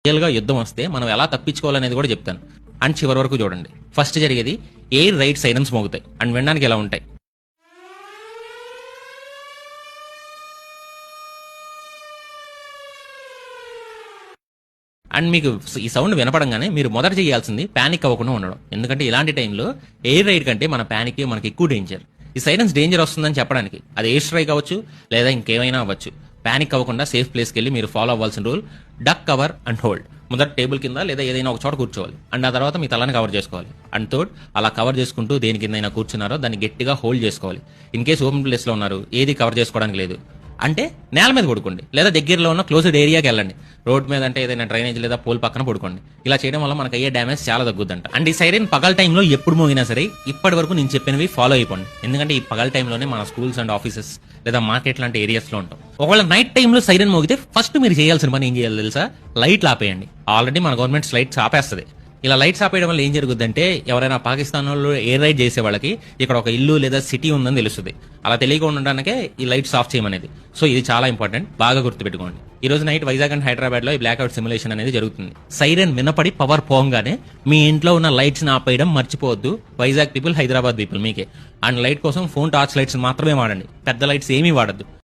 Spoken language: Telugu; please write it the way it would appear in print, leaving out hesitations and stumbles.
రియల్‌గా యుద్ధం వస్తే మనం ఎలా తప్పించుకోవాలనేది కూడా చెప్తాను. అండ్ చివరి వరకు చూడండి. ఫస్ట్ జరిగేది ఎయిర్ రైడ్ సైరన్స్ మోగుతాయి. అండ్ వినడానికి ఎలా ఉంటాయి. అండ్ మీకు ఈ సౌండ్ వినపడంగానే మీరు మొదట చేయాల్సింది పానిక్ అవ్వకుండా ఉండడం. ఎందుకంటే ఇలాంటి టైంలో ఎయిర్ రైడ్ కంటే మన పానిక్ మనకి ఎక్కువ డేంజర్. ఈ సైరన్స్ డేంజర్ వస్తుందని చెప్పడానికి అది ఎయిర్ స్ట్రైక్ అవ్వచ్చు లేదా ఇంకేమైనా అవ్వచ్చు. పానిక్ అవ్వకుండా సేఫ్ ప్లేస్కి వెళ్ళి మీరు ఫాలో అవ్వాల్సిన rule duck, cover and hold. మొదట టేబుల్ కింద లేదా ఏదైనా ఒక చోట కూర్చోవాలి. అండ్ ఆ తర్వాత మీ తలని కవర్ చేసుకోవాలి. అండ్ థర్డ్, అలా కవర్ చేసుకుంటూ దేని కింద కూర్చున్నారో దాన్ని గట్టిగా హోల్డ్ చేసుకోవాలి. ఇన్ కేసు ఓపెన్ ప్లేస్ లో ఉన్నారు, ఏది కవర్ చేసుకోవడానికి లేదు అంటే నేల మీద పడుకోండి లేదా దగ్గరలో ఉన్న క్లోజ్డ్ ఏరియాకి వెళ్ళండి. రోడ్ మీద అంటే ఏదైనా డ్రైనేజ్ లేదా పోల్ పక్కన పడుకోండి. ఇలా చేయడం వల్ల మనకు అయ్యే డ్యామేజ్ చాలా తగ్గుద్దంట. అండ్ ఈ సైరన్ పగల టైంలో ఎప్పుడు మోగినా సరే ఇప్పటి వరకు నేను చెప్పినవి ఫాలో అయిపోండి. ఎందుకంటే ఈ పగల టైంలోనే మన స్కూల్స్ అండ్ ఆఫీసెస్ లేదా మార్కెట్ లాంటి ఏరియాస్ లో ఉంటాం. ఒకవేళ నైట్ టైంలో సైరన్ మోగితే ఫస్ట్ మీరు చేయాల్సిన పని ఏం చేయాలి తెలుసా? లైట్లు ఆపేయండి. ఆల్రెడీ మన గవర్నమెంట్ లైట్స్ ఆపేస్తుంది. ఇలా లైట్స్ ఆపేయడం వల్ల ఏం జరుగుతుందంటే ఎవరైనా పాకిస్తాన్ వాళ్ళు ఎయిర్ రైడ్ చేసే వాళ్ళకి ఇక్కడ ఒక ఇల్లు లేదా సిటీ ఉందని తెలుస్తుంది. అలా తెలియకుండా ఉండడానికే ఈ లైట్స్ ఆఫ్ చేయమనేది. సో ఇది చాలా ఇంపార్టెంట్, బాగా గుర్తుపెట్టుకోండి. ఈ రోజు నైట్ వైజాగ్ అండ్ హైదరాబాద్ లో ఈ బ్లాక్అవుట్ సిమ్యులేషన్ అనేది జరుగుతుంది. సైరన్ వినపడి పవర్ పోగానే మీ ఇంట్లో ఉన్న లైట్స్ ఆపేయడం మర్చిపోవద్దు. వైజాగ్ పీపుల్, హైదరాబాద్ పీపుల్ మీకే. అండ్ లైట్ కోసం ఫోన్ టార్చ్ లైట్స్ మాత్రమే వాడండి. పెద్ద లైట్స్ ఏమీ వాడద్దు.